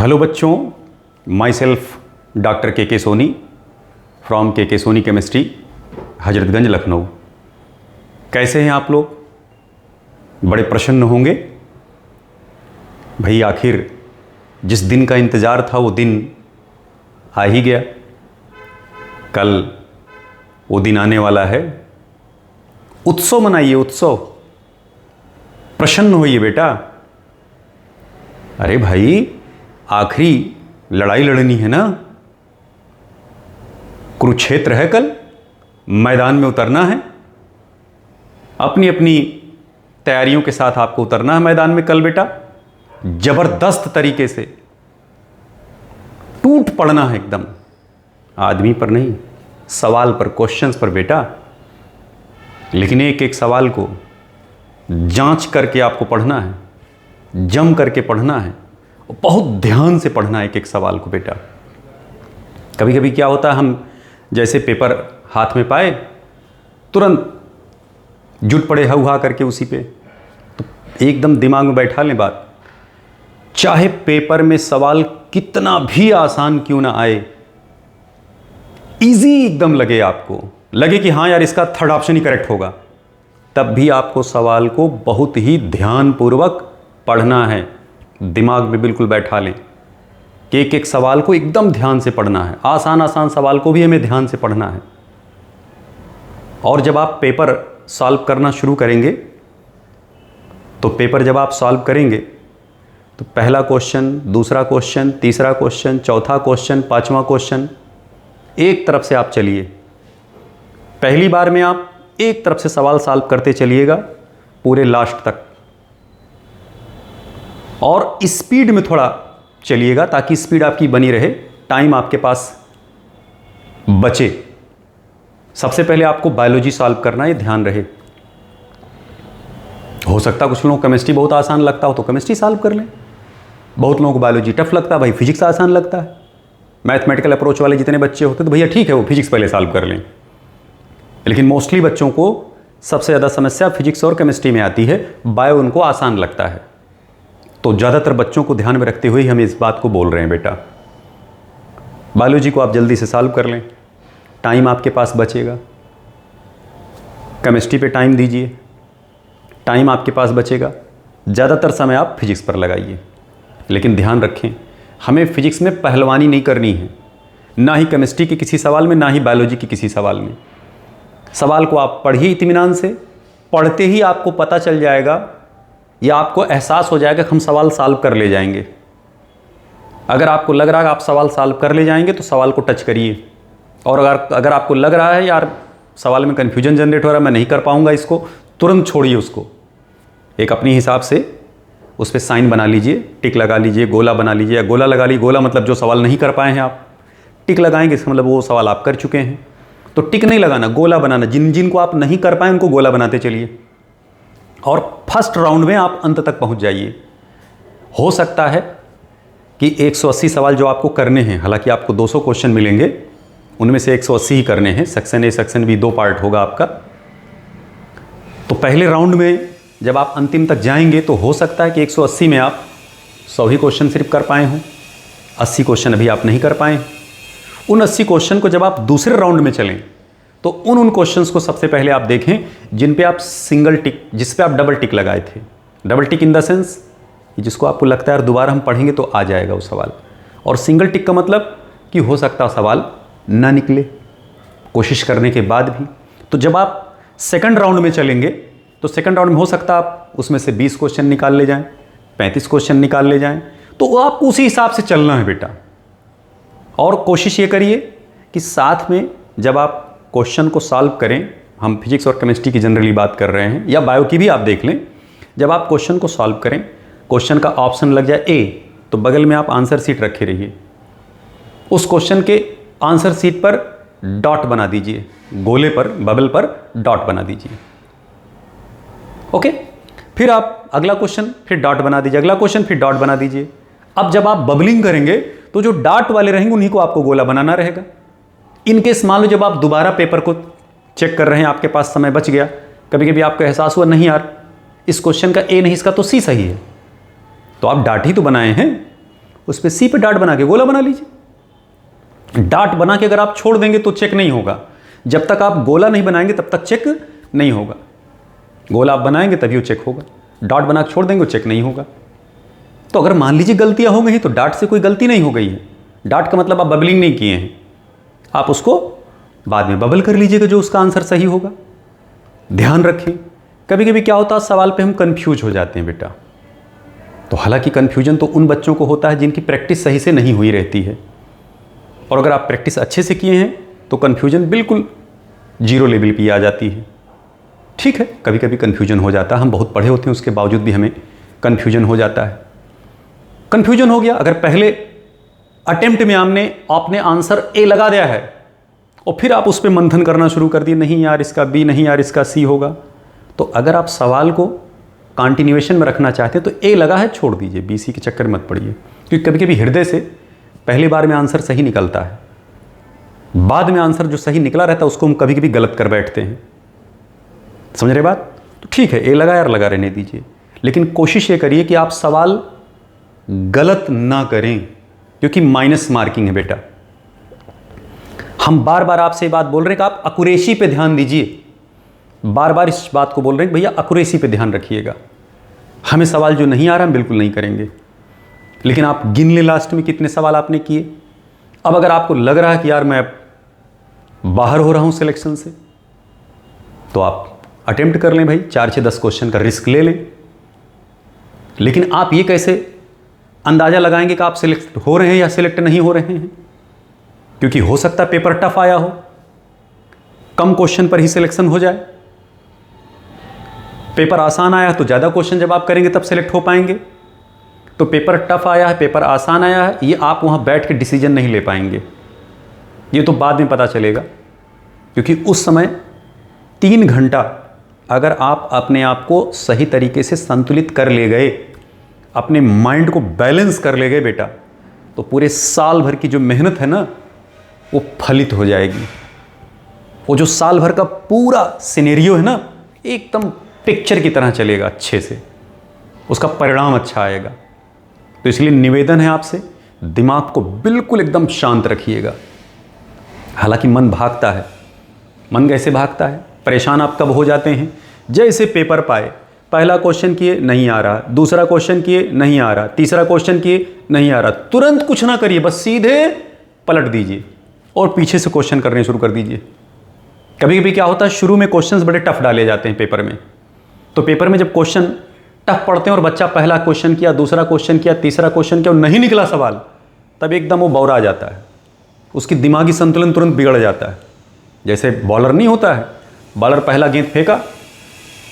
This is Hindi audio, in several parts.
हेलो बच्चों, माई सेल्फ डॉक्टर के सोनी फ्रॉम के सोनी केमिस्ट्री, हजरतगंज, लखनऊ। कैसे हैं आप लोग? बड़े प्रसन्न होंगे भाई, आखिर जिस दिन का इंतज़ार था वो दिन आ ही गया। कल वो दिन आने वाला है। उत्सव मनाइए, उत्सव। प्रसन्न होइए बेटा। अरे भाई, आखिरी लड़ाई लड़नी है ना। कुरुक्षेत्र है, कल मैदान में उतरना है। अपनी अपनी तैयारियों के साथ आपको उतरना है मैदान में कल बेटा। जबरदस्त तरीके से टूट पड़ना है एकदम। आदमी पर नहीं, सवाल पर, क्वेश्चंस पर बेटा। लेकिन एक एक सवाल को जांच करके आपको पढ़ना है, जम करके पढ़ना है, बहुत ध्यान से पढ़ना है एक एक सवाल को बेटा। कभी कभी क्या होता है, हम जैसे पेपर हाथ में पाए तुरंत जुट पड़े हुआ करके उसी पे, तो एकदम दिमाग में बैठा लें बात। चाहे पेपर में सवाल कितना भी आसान क्यों ना आए, इजी एकदम लगे, आपको लगे कि हाँ यार इसका थर्ड ऑप्शन ही करेक्ट होगा, तब भी आपको सवाल को बहुत ही ध्यानपूर्वक पढ़ना है। दिमाग में बिल्कुल बैठा लें कि एक एक सवाल को एकदम ध्यान से पढ़ना है। आसान आसान सवाल को भी हमें ध्यान से पढ़ना है। और जब आप पेपर सॉल्व करना शुरू करेंगे, तो पेपर जब आप सॉल्व करेंगे तो पहला क्वेश्चन, दूसरा क्वेश्चन, तीसरा क्वेश्चन, चौथा क्वेश्चन, पांचवा क्वेश्चन, एक तरफ से आप चलिए। पहली बार में आप एक तरफ से सवाल सॉल्व करते चलिएगा पूरे लास्ट तक, और स्पीड में थोड़ा चलिएगा ताकि स्पीड आपकी बनी रहे, टाइम आपके पास बचे। सबसे पहले आपको बायोलॉजी सॉल्व करना है, ध्यान रहे। हो सकता है कुछ लोगों को केमिस्ट्री बहुत आसान लगता हो तो केमिस्ट्री सॉल्व कर लें। बहुत लोगों को बायोलॉजी टफ लगता है, भाई फिजिक्स आसान लगता है। मैथमेटिकल अप्रोच वाले जितने बच्चे होते तो भैया ठीक है, वो फिजिक्स पहले सॉल्व कर लें। लेकिन मोस्टली बच्चों को सबसे ज़्यादा समस्या फिजिक्स और केमिस्ट्री में आती है, बायो उनको आसान लगता है। तो ज़्यादातर बच्चों को ध्यान में रखते हुए हम इस बात को बोल रहे हैं बेटा। बायोलॉजी को आप जल्दी से सॉल्व कर लें, टाइम आपके पास बचेगा। केमिस्ट्री पे टाइम दीजिए, टाइम आपके पास बचेगा। ज़्यादातर समय आप फिजिक्स पर लगाइए। लेकिन ध्यान रखें, हमें फिजिक्स में पहलवानी नहीं करनी है, ना ही केमिस्ट्री के किसी सवाल में, ना ही बायोलॉजी के किसी सवाल में। सवाल को आप पढ़िए इत्मीनान से। पढ़ते ही आपको पता चल जाएगा या आपको एहसास हो जाएगा कि हम सवाल सॉल्व कर ले जाएंगे। अगर आपको लग रहा है आप सवाल सॉल्व कर ले जाएंगे तो सवाल को टच करिए। और अगर आपको लग रहा है यार सवाल में कन्फ्यूजन जनरेट हो रहा है, मैं नहीं कर पाऊंगा इसको, तुरंत छोड़िए उसको। एक अपनी हिसाब से उस पर साइन बना लीजिए, टिक लगा लीजिए, गोला बना लीजिए, या गोला लगा लीजिए। गोला मतलब जो सवाल नहीं कर पाए हैं आप, टिक लगाएंगे इसका मतलब वो सवाल आप कर चुके हैं। तो टिक नहीं लगाना, गोला बनाना। जिनको आप नहीं कर पाए उनको गोला बनाते चलिए, और फर्स्ट राउंड में आप अंत तक पहुंच जाइए। हो सकता है कि 180 सवाल जो आपको करने हैं, हालांकि आपको 200 क्वेश्चन मिलेंगे, उनमें से 180 ही करने हैं। Section A section B 2 part होगा आपका। तो पहले राउंड में जब आप अंतिम तक जाएंगे तो हो सकता है कि 180 में आप 100 ही क्वेश्चन सिर्फ कर पाए हों, 80 क्वेश्चन अभी आप नहीं कर पाए। उन 80 क्वेश्चन को जब आप दूसरे राउंड में चलें तो उन क्वेश्चंस को सबसे पहले आप देखें जिन पे आप सिंगल टिक, जिस पे आप डबल टिक लगाए थे। Double tick in the sense जिसको आपको लगता है दोबारा हम पढ़ेंगे तो आ जाएगा वो सवाल। और सिंगल टिक का मतलब कि हो सकता है सवाल ना निकले कोशिश करने के बाद भी। तो जब आप सेकंड राउंड में चलेंगे तो सेकंड राउंड में हो सकता है आप उसमें से 20 क्वेश्चन निकाल ले जाएं, 35 क्वेश्चन निकाल ले जाएं। तो आपको उसी हिसाब से चलना है बेटा। और कोशिश ये करिए कि साथ में जब आप क्वेश्चन को सॉल्व करें, हम फिजिक्स और केमिस्ट्री की जनरली बात कर रहे हैं, या बायो की भी आप देख लें, जब आप क्वेश्चन को सॉल्व करें, क्वेश्चन का ऑप्शन लग जाए ए, तो बगल में आप आंसर शीट रखे रहिए। उस क्वेश्चन के आंसर शीट पर डॉट बना दीजिए, गोले पर, बबल पर डॉट बना दीजिए। ओके, फिर आप अगला क्वेश्चन, फिर डॉट बना दीजिए, अगला क्वेश्चन, फिर डॉट बना दीजिए। अब जब आप बबलिंग करेंगे तो जो डॉट वाले रहेंगे उन्हीं को आपको गोला बनाना रहेगा। इनकेस मान लो जब आप दोबारा पेपर को चेक कर रहे हैं, आपके पास समय बच गया, कभी कभी आपको एहसास हुआ नहीं यार इस क्वेश्चन का ए नहीं, इसका तो सी सही है, तो आप डॉट ही तो बनाए हैं, उस पर सी पे डाट बना के गोला बना लीजिए। डाट बना के अगर आप छोड़ देंगे तो चेक नहीं होगा, जब तक आप गोला नहीं बनाएंगे तब तक चेक नहीं होगा। गोला आप बनाएंगे तभी वो चेक होगा, डाट बना के छोड़ देंगे वो चेक नहीं होगा। तो अगर मान लीजिए गलतियां हो गई तो डाट से कोई गलती नहीं हो गई है, डाट का मतलब आप बबलिंग नहीं किए हैं, आप उसको बाद में बबल कर लीजिएगा जो उसका आंसर सही होगा। ध्यान रखें, कभी कभी क्या होता है सवाल पे हम कंफ्यूज हो जाते हैं बेटा। तो हालांकि कंफ्यूजन तो उन बच्चों को होता है जिनकी प्रैक्टिस सही से नहीं हुई रहती है, और अगर आप प्रैक्टिस अच्छे से किए हैं तो कंफ्यूजन बिल्कुल जीरो लेवल पे आ जाती है। ठीक है, कभी कभी कंफ्यूजन हो जाता है, हम बहुत पढ़े होते हैं उसके बावजूद भी हमें कंफ्यूजन हो जाता है। कंफ्यूजन हो गया, अगर पहले अटेम्प्ट में आपने आंसर ए लगा दिया है और फिर आप उस पर मंथन करना शुरू कर दिए, नहीं यार इसका बी, नहीं यार इसका सी होगा, तो अगर आप सवाल को कंटिन्यूएशन में रखना चाहते हैं तो ए लगा है छोड़ दीजिए, बी सी के चक्कर में मत पड़िए, क्योंकि कभी कभी हृदय से पहली बार में आंसर सही निकलता है, बाद में आंसर जो सही निकला रहता है उसको हम कभी कभी गलत कर बैठते हैं। समझ रहे बात? तो ठीक है, ए लगा यार लगा रहने दीजिए, लेकिन कोशिश ये करिए कि आप सवाल गलत ना करें, क्योंकि माइनस मार्किंग है बेटा। हम बार बार आपसे बात बोल रहे हैं कि आप एक्यूरेसी पे ध्यान दीजिए, बार बार इस बात को बोल रहे हैं कि भैया एक्यूरेसी पे ध्यान रखिएगा। हमें सवाल जो नहीं आ रहा हम बिल्कुल नहीं करेंगे, लेकिन आप गिन लें लास्ट में कितने सवाल आपने किए। अब अगर आपको लग रहा है कि यार मैं बाहर हो रहा हूं सिलेक्शन से, तो आप अटेम्प्ट कर लें भाई, 4 से 10 क्वेश्चन का रिस्क ले लें। लेकिन आप ये कैसे अंदाजा लगाएंगे कि आप सिलेक्ट हो रहे हैं या सिलेक्ट नहीं हो रहे हैं? क्योंकि हो सकता है पेपर टफ आया हो, कम क्वेश्चन पर ही सिलेक्शन हो जाए। पेपर आसान आया तो ज़्यादा क्वेश्चन जब आप करेंगे तब सिलेक्ट हो पाएंगे। तो पेपर टफ आया है, पेपर आसान आया है, ये आप वहाँ बैठ के डिसीजन नहीं ले पाएंगे, ये तो बाद में पता चलेगा। क्योंकि उस समय 3 घंटा अगर आप अपने आप को सही तरीके से संतुलित कर ले गए, अपने माइंड को बैलेंस कर ले गए बेटा, तो पूरे साल भर की जो मेहनत है ना वो फलित हो जाएगी। वो जो साल भर का पूरा सिनेरियो है ना एकदम पिक्चर की तरह चलेगा, अच्छे से उसका परिणाम अच्छा आएगा। तो इसलिए निवेदन है आपसे, दिमाग को बिल्कुल एकदम शांत रखिएगा। हालांकि मन भागता है, मन कैसे भागता है, परेशान आप कब हो जाते हैं, जैसे पेपर पाए, पहला क्वेश्चन किए नहीं आ रहा, दूसरा क्वेश्चन किए नहीं आ रहा, तीसरा क्वेश्चन किए नहीं आ रहा, तुरंत कुछ ना करिए, बस सीधे पलट दीजिए और पीछे से क्वेश्चन करने शुरू कर दीजिए। कभी कभी क्या होता है शुरू में क्वेश्चंस बड़े टफ डाले जाते हैं पेपर में, तो पेपर में जब क्वेश्चन टफ पढ़ते हैं और बच्चा पहला क्वेश्चन किया, दूसरा क्वेश्चन किया, तीसरा क्वेश्चन किया और नहीं निकला सवाल, तब एकदम वो बौरा जाता है, उसकी दिमागी संतुलन तुरंत बिगड़ जाता है। जैसे बॉलर नहीं होता है, बॉलर पहला गेंद फेंका,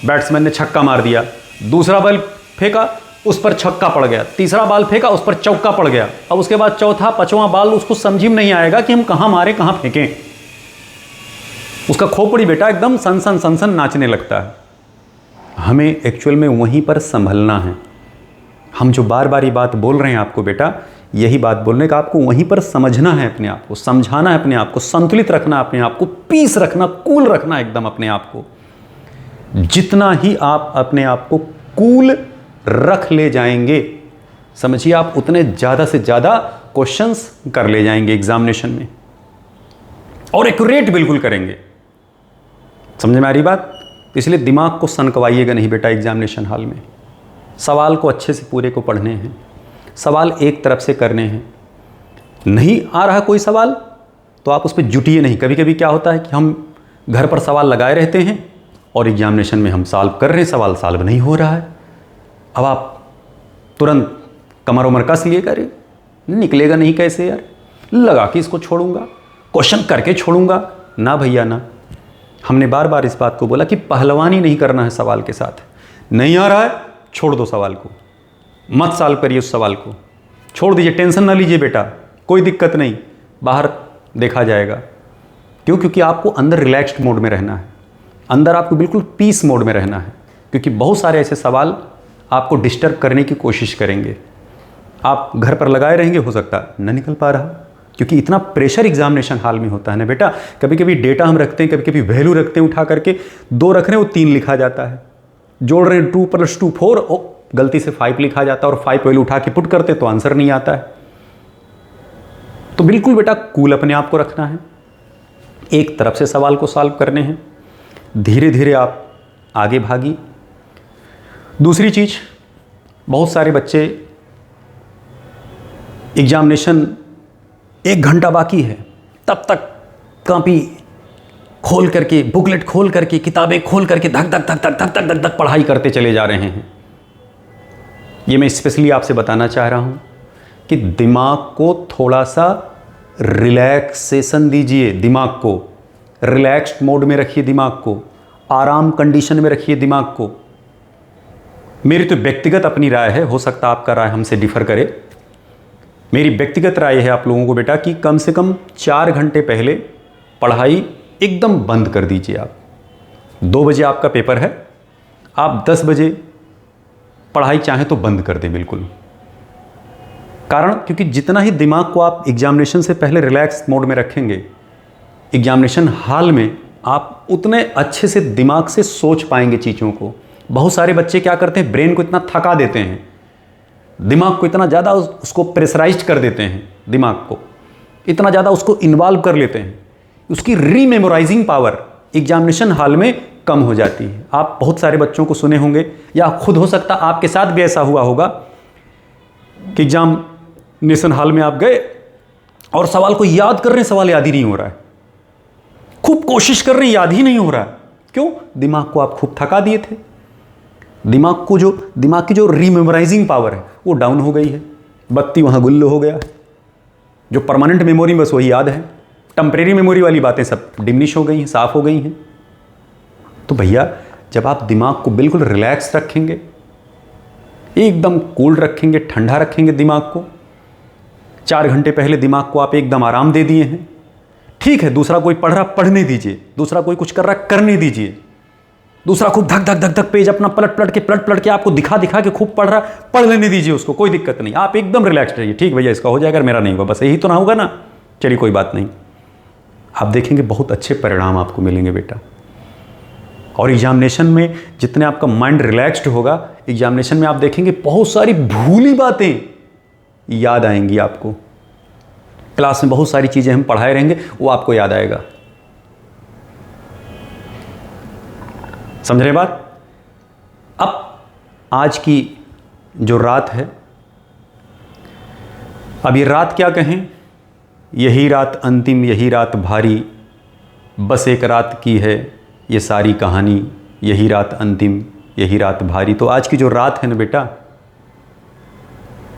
बैट्समैन ने छक्का मार दिया, दूसरा बॉल फेंका उस पर छक्का पड़ गया, तीसरा बॉल फेंका उस पर चौका पड़ गया, अब उसके बाद चौथा पांचवां बॉल उसको समझ में नहीं आएगा कि हम कहाँ मारे कहाँ फेंकें, उसका खोपड़ी बेटा एकदम सनसन सनसन नाचने लगता है। हमें एक्चुअल में वहीं पर संभलना है। हम जो बार बार ये बात बोल रहे हैं आपको बेटा, यही बात बोलने का आपको वहीं पर समझना है, अपने आप को समझाना है, अपने आप को संतुलित रखना, अपने आप को पीस रखना, कूल रखना एकदम अपने आप को। जितना ही आप अपने आप को कूल रख ले जाएंगे, समझिए आप उतने ज़्यादा से ज़्यादा क्वेश्चंस कर ले जाएंगे एग्जामिनेशन में और एक्यूरेट बिल्कुल करेंगे। समझ में आ रही बात? इसलिए दिमाग को सनकवाइएगा नहीं बेटा एग्जामिनेशन हॉल में। सवाल को अच्छे से पूरे को पढ़ने हैं, सवाल एक तरफ से करने हैं। नहीं आ रहा कोई सवाल तो आप उस पर जुटिए नहीं। कभी कभी क्या होता है कि हम घर पर सवाल लगाए रहते हैं और एग्जामिनेशन में हम सॉल्व कर रहे हैं, सवाल सॉल्व नहीं हो रहा है। अब आप तुरंत कमर उमर कस लिए करें, निकलेगा नहीं कैसे यार, लगा के इसको छोड़ूंगा, क्वेश्चन करके छोड़ूंगा। ना भैया ना, हमने बार बार इस बात को बोला कि पहलवानी नहीं करना है सवाल के साथ। नहीं आ रहा है छोड़ दो सवाल को, मत सॉल्व करिए उस सवाल को, छोड़ दीजिए, टेंशन ना लीजिए बेटा, कोई दिक्कत नहीं, बाहर देखा जाएगा। क्यों? क्योंकि आपको अंदर रिलैक्स्ड मोड में रहना है, अंदर आपको बिल्कुल पीस मोड में रहना है। क्योंकि बहुत सारे ऐसे सवाल आपको डिस्टर्ब करने की कोशिश करेंगे, आप घर पर लगाए रहेंगे, हो सकता है न निकल पा रहा, क्योंकि इतना प्रेशर एग्जामिनेशन हॉल में होता है ना बेटा। कभी कभी डेटा हम रखते हैं, कभी कभी वैल्यू रखते हैं उठा करके, 2 रख रहे हैं वो 3 लिखा जाता है, जोड़ रहे हैं 2 + 2 4, गलती से 5 लिखा जाता है और 5 वैल्यू उठा के पुट करते तो आंसर नहीं आता है। तो बिल्कुल बेटा कूल अपने आप को रखना है, एक तरफ से सवाल को सॉल्व करने हैं, धीरे धीरे आप आगे भागी। दूसरी चीज़, बहुत सारे बच्चे एग्जामिनेशन 1 घंटा बाकी है तब तक कॉपी खोल करके, बुकलेट खोल करके, किताबें खोल करके धक धक धक धक धक धक धक धक पढ़ाई करते चले जा रहे हैं। ये मैं स्पेशली आपसे बताना चाह रहा हूँ कि दिमाग को थोड़ा सा रिलैक्सेशन दीजिए, दिमाग को रिलैक्स्ड मोड में रखिए, दिमाग को आराम कंडीशन में रखिए दिमाग को। मेरी तो व्यक्तिगत अपनी राय है, हो सकता है आपका राय हमसे डिफर करे। मेरी व्यक्तिगत राय है आप लोगों को बेटा कि कम से कम 4 घंटे पहले पढ़ाई एकदम बंद कर दीजिए। आप 2 बजे आपका पेपर है, आप 10 बजे पढ़ाई चाहें तो बंद कर दें बिल्कुल। कारण क्योंकि जितना ही दिमाग को आप एग्जामिनेशन से पहले रिलैक्स मोड में रखेंगे, एग्जामिनेशन हॉल में आप उतने अच्छे से दिमाग से सोच पाएंगे चीज़ों को। बहुत सारे बच्चे क्या करते हैं, ब्रेन को इतना थका देते हैं, दिमाग को इतना ज़्यादा उसको प्रेशराइज्ड कर देते हैं, दिमाग को इतना ज़्यादा उसको इन्वॉल्व कर लेते हैं, उसकी रीमेमोराइजिंग पावर एग्जामिनेशन हॉल में कम हो जाती है। आप बहुत सारे बच्चों को सुने होंगे या खुद हो सकता आपके साथ भी ऐसा हुआ होगा कि एग्जामिनेशन हॉल में आप गए और सवाल को याद कर रहे हैं, सवाल याद ही नहीं हो रहा है, खूब कोशिश कर रहे हैं, याद ही नहीं हो रहा है। क्यों? दिमाग को आप खूब थका दिए थे। दिमाग की जो रीमेमोराइजिंग पावर है वो डाउन हो गई है, बत्ती वहाँ गुल्ल हो गया है। जो परमानेंट मेमोरी बस वही याद है, टेम्परेरी मेमोरी वाली बातें सब डिमिनिश हो गई हैं, साफ हो गई हैं। तो भैया जब आप दिमाग को बिल्कुल रिलैक्स रखेंगे, एकदम कूल रखेंगे, ठंडा रखेंगे दिमाग को, 4 घंटे पहले दिमाग को आप एकदम आराम दे दिए हैं, ठीक है। दूसरा कोई पढ़ रहा पढ़ने दीजिए, दूसरा कोई कुछ कर रहा करने दीजिए, दूसरा खूब धक धक धक धक पेज अपना पलट पलट के आपको दिखा के खूब पढ़ रहा, पढ़ लेने दीजिए उसको, कोई दिक्कत नहीं। आप एकदम रिलैक्स रहिए, ठीक भैया इसका हो जाएगा, मेरा नहीं होगा, बस यही तो ना होगा ना, चलिए कोई बात नहीं। आप देखेंगे बहुत अच्छे परिणाम आपको मिलेंगे बेटा। और एग्जामिनेशन में जितने आपका माइंड रिलैक्स्ड होगा, एग्जामिनेशन में आप देखेंगे बहुत सारी भूली बातें याद आएंगी आपको। क्लास में बहुत सारी चीज़ें हम पढ़ाए रहेंगे, वो आपको याद आएगा। समझ रहे बात? अब आज की जो रात है, अब ये रात क्या कहें, यही रात अंतिम, यही रात भारी, बस एक रात की है ये सारी कहानी, यही रात अंतिम, यही रात भारी। तो आज की जो रात है ना बेटा,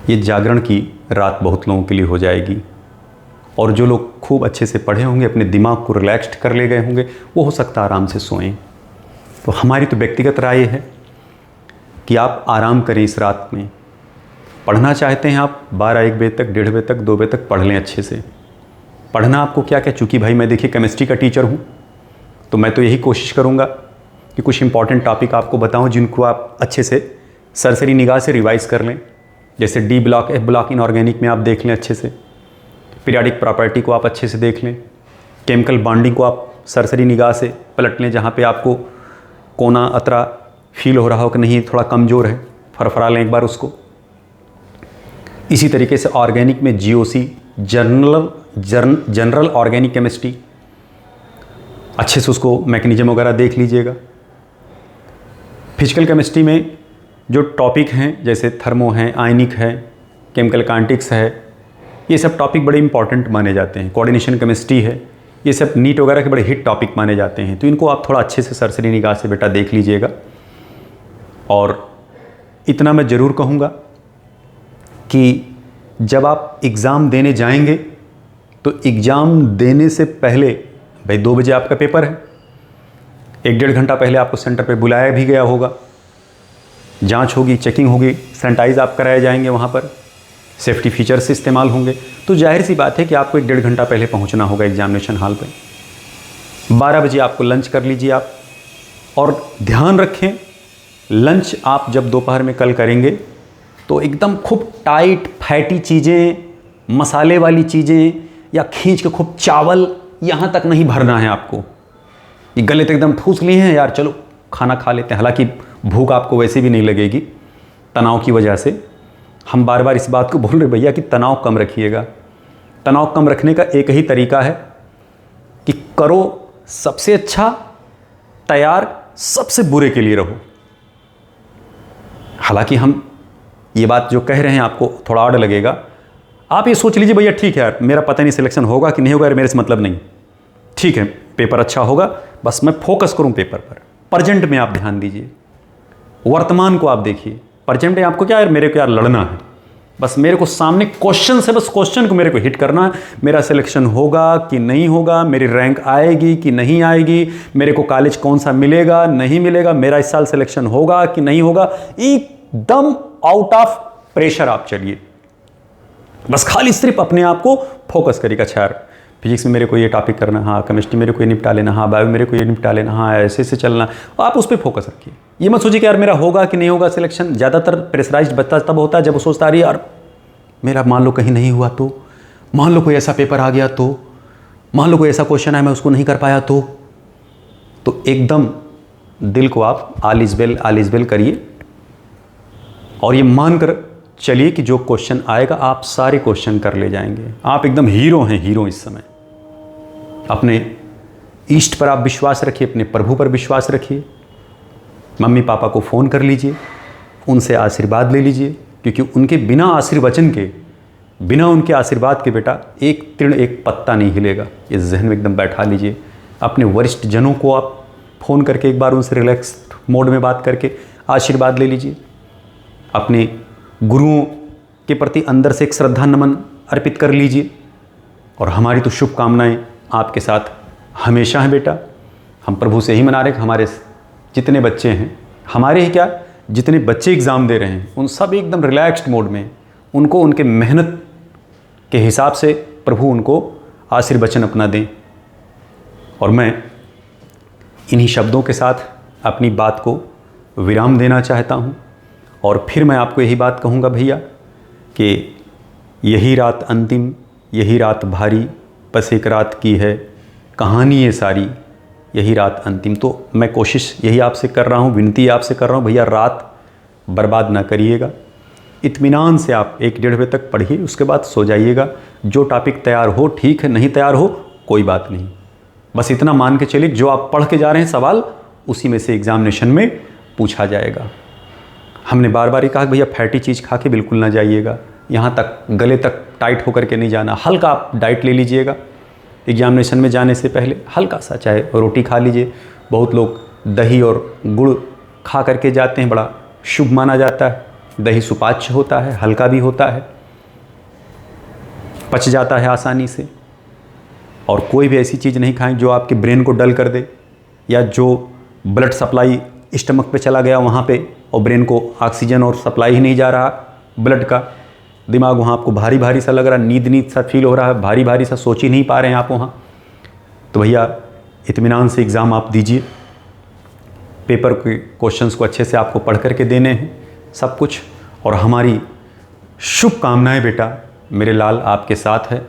ये जागरण की रात बहुत लोगों के लिए हो जाएगी। और जो लोग खूब अच्छे से पढ़े होंगे, अपने दिमाग को रिलैक्स्ड कर ले गए होंगे, वो हो सकता है आराम से सोएं। तो हमारी तो व्यक्तिगत राय है कि आप आराम करें इस रात में। पढ़ना चाहते हैं आप 12-1 बजे तक, 1:30 बजे तक, 2 बजे तक पढ़ लें अच्छे से। पढ़ना आपको क्या क्या, चूँकि भाई मैं देखिए केमिस्ट्री का टीचर हूँ, तो मैं तो यही कोशिश करूँगा कि कुछ इंपॉर्टेंट टॉपिक आपको बताऊँ जिनको आप अच्छे से सरसरी निगाह से रिवाइज़ कर लें। जैसे D block, F block inorganic में आप देख लें अच्छे से, पीरियाडिक प्रॉपर्टी को आप अच्छे से देख लें, केमिकल बॉन्डिंग को आप सरसरी निगाह से पलट लें, जहाँ पे आपको कोना अतरा फील हो रहा हो कि नहीं थोड़ा कमज़ोर है, फरफरा लें एक बार उसको। इसी तरीके से ऑर्गेनिक में जीओसी, जनरल ऑर्गेनिक केमिस्ट्री, अच्छे से उसको मैकेनिज्म वगैरह देख लीजिएगा। फिजिकल केमिस्ट्री में जो टॉपिक हैं जैसे थर्मो हैं, आयनिक है, केमिकल काइनेटिक्स है, ये सब टॉपिक बड़े इंपॉर्टेंट माने जाते हैं। कोऑर्डिनेशन केमिस्ट्री है, ये सब नीट वगैरह के बड़े हिट टॉपिक माने जाते हैं। तो इनको आप थोड़ा अच्छे से सरसरी निगाह से बेटा देख लीजिएगा। और इतना मैं ज़रूर कहूँगा कि जब आप एग्ज़ाम देने जाएंगे तो एग्ज़ाम देने से पहले, भाई 2 बजे आपका पेपर है, 1-1.5 घंटा पहले आपको सेंटर पे बुलाया भी गया होगा, जांच होगी, चेकिंग होगी, सैनिटाइज आप कराए जाएंगे, वहाँ पर सेफ्टी फीचर्स इस्तेमाल होंगे। तो जाहिर सी बात है कि आपको 1-1.5 घंटा पहले पहुँचना होगा एग्जामिनेशन हॉल पे। 12 बजे आपको लंच कर लीजिए आप। और ध्यान रखें, लंच आप जब दोपहर में कल करेंगे तो एकदम खूब टाइट फैटी चीज़ें, मसाले वाली चीज़ें या खींच के खूब चावल यहाँ तक नहीं भरना है आपको। ये गले तक एकदम ठूस लिए हैं यार, चलो खाना खा लेते हैं, हालांकि भूख आपको वैसे भी नहीं लगेगी तनाव की वजह से। हम बार बार इस बात को बोल रहे भैया कि तनाव कम रखिएगा, तनाव कम रखने का एक ही तरीका है कि करो सबसे अच्छा, तैयार सबसे बुरे के लिए रहो। हालांकि हम ये बात जो कह रहे हैं आपको थोड़ा ऑड लगेगा, आप ये सोच लीजिए भैया ठीक है यार, मेरा पता नहीं सिलेक्शन होगा कि नहीं होगा यार, मेरे से मतलब नहीं, ठीक है पेपर अच्छा होगा, बस मैं फोकस करूं पेपर पर। प्रेजेंट में आप ध्यान दीजिए, वर्तमान को आप देखिए। प्रेजेंट में आपको क्या यार, मेरे को यार लड़ना है, बस मेरे को सामने क्वेश्चन से, बस क्वेश्चन को मेरे को हिट करना है। मेरा सिलेक्शन होगा कि नहीं होगा, मेरी रैंक आएगी कि नहीं आएगी, मेरे को कॉलेज कौन सा मिलेगा नहीं मिलेगा, मेरा इस साल सिलेक्शन होगा कि नहीं होगा, एकदम आउट ऑफ प्रेशर आप चलिए। बस खाली सिर्फ अपने आप को फोकस करिएगा। अच्छा यार फिजिक्स में मेरे को ये टॉपिक करना, हाँ केमिस्ट्री मेरे को ये निपटा लेना, हाँ बायो मेरे को ये निपटा लेना, हाँ ऐसे ऐसे चलना, आप उस पर फोकस रखिए। ये मत सोचिए कि यार मेरा होगा कि नहीं होगा सिलेक्शन। ज़्यादातर प्रेशराइज्ड बच्चा तब होता है जब वो सोचता है यार मेरा मान लो कहीं नहीं हुआ तो, मान लो कोई ऐसा पेपर आ गया तो, मान लो कोई ऐसा क्वेश्चन है मैं उसको नहीं कर पाया तो एकदम दिल को आप ऑल इज वेल करिए और ये मानकर चलिए कि जो क्वेश्चन आएगा आप सारे क्वेश्चन कर ले जाएंगे। आप एकदम हीरो हैं, हीरो इस समय। अपने इष्ट पर आप विश्वास रखिए, अपने प्रभु पर विश्वास रखिए। मम्मी पापा को फ़ोन कर लीजिए, उनसे आशीर्वाद ले लीजिए, क्योंकि उनके बिना आशीर्वचन के, बिना उनके आशीर्वाद के बेटा एक तृण एक पत्ता नहीं हिलेगा। ये जहन में एकदम बैठा लीजिए। अपने वरिष्ठ जनों को आप फ़ोन करके एक बार उनसे रिलैक्स मोड में बात करके आशीर्वाद ले लीजिए। अपने गुरुओं के प्रति अंदर से एक श्रद्धा नमन अर्पित कर लीजिए। और हमारी तो शुभकामनाएं आपके साथ हमेशा हैं बेटा। हम प्रभु से ही मना रहे कि हमारे जितने बच्चे हैं, हमारे ही क्या जितने बच्चे एग्ज़ाम दे रहे हैं, उन सब एकदम रिलैक्स्ड मोड में, उनको उनके मेहनत के हिसाब से प्रभु उनको आशीर्वचन अपना दें। और मैं इन्हीं शब्दों के साथ अपनी बात को विराम देना चाहता हूँ। और फिर मैं आपको यही बात कहूँगा भैया कि यही रात अंतिम, यही रात भारी, बस एक रात की है कहानी ये सारी, यही रात अंतिम। तो मैं कोशिश यही आपसे कर रहा हूँ, विनती आपसे कर रहा हूँ भैया, रात बर्बाद ना करिएगा। इत्मीनान से आप 1-1.5 बजे तक पढ़िए, उसके बाद सो जाइएगा। जो टॉपिक तैयार हो ठीक है, नहीं तैयार हो कोई बात नहीं, बस इतना मान के चलिए जो आप पढ़ के जा रहे हैं सवाल उसी में से एग्जामिनेशन में पूछा जाएगा। हमने बार बार ही कहा कि भैया फैटी चीज़ खा के बिल्कुल ना जाइएगा, यहाँ तक गले तक टाइट होकर के नहीं जाना। हल्का आप डाइट ले लीजिएगा, एग्जामिनेशन में जाने से पहले हल्का सा, चाहे रोटी खा लीजिए। बहुत लोग दही और गुड़ खा करके जाते हैं, बड़ा शुभ माना जाता है। दही सुपाच्य होता है, हल्का भी होता है, पच जाता है आसानी से। और कोई भी ऐसी चीज़ नहीं खाएं जो आपके ब्रेन को डल कर दे, या जो ब्लड सप्लाई स्टमक पे चला गया वहाँ पे और ब्रेन को ऑक्सीजन और सप्लाई ही नहीं जा रहा ब्लड का, दिमाग वहाँ आपको भारी भारी सा लग रहा है, नींद सा फील हो रहा है, भारी भारी सा सोच ही नहीं पा रहे हैं आप वहाँ, तो भैया इत्मीनान से एग्ज़ाम आप दीजिए। पेपर के क्वेश्चंस को अच्छे से आपको पढ़ करके देने हैं सब कुछ। और हमारी शुभकामनाएं बेटा, मेरे लाल आपके साथ है।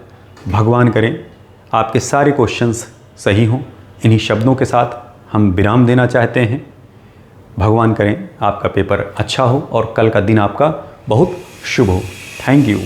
भगवान करें आपके सारे क्वेश्चंस सही हों। इन्हीं शब्दों के साथ हम विराम देना चाहते हैं। भगवान करें आपका पेपर अच्छा हो और कल का दिन आपका बहुत शुभ हो। Thank you.